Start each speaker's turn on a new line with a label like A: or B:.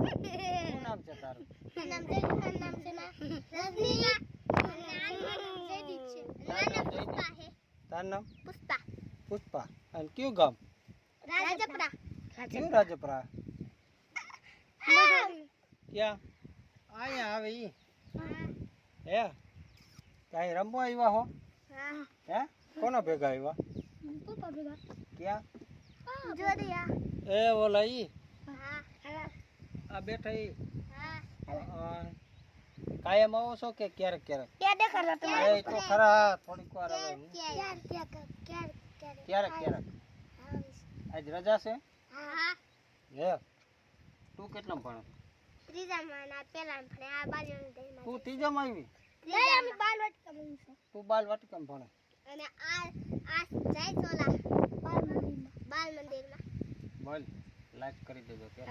A: શું નામ છે તારું?
B: નામ છે રજની
A: તારું નામ
B: પુષ્પા
A: પુષ્પા. અને કયું ગામ?
B: રાજપરા
A: કયું રાજપરા? ક્યાં? અહીંયા આવે ઈ હે? કાંઈ રમવા આવ્યા હો? હે? કોના ભેગા આવ્યા?
B: પપ્પા ભેગા
A: ક્યાં?
B: જોરિયા
A: એ ઓલા ઈ
B: હા
A: આ બેઠા ઈ
B: હા
A: કાયમ આવો છો કે ક્યારેક ક્યારેક?
B: क्या देखा था
A: એ તો ખરા થોડીક વાર આવે હું.
B: क्या
A: ક્યારેક ક્યારેક. આજ રજા છે
B: हाँ
A: હે? તું કેટલામ ભણે?
B: ત્રીજા મહિના પહેલા ભણે આ બાલ્ય મંદિરમાં
A: તું ત્રીજામાં આવી?
B: નહીં અમે બાલવાટિકા માં છે
A: તું બાલ વાટિકામાં ભણે?
B: અને આ જાય ચોલા બાલ મંદિરમાં
A: બોલ લાઈક કરી દેજો કે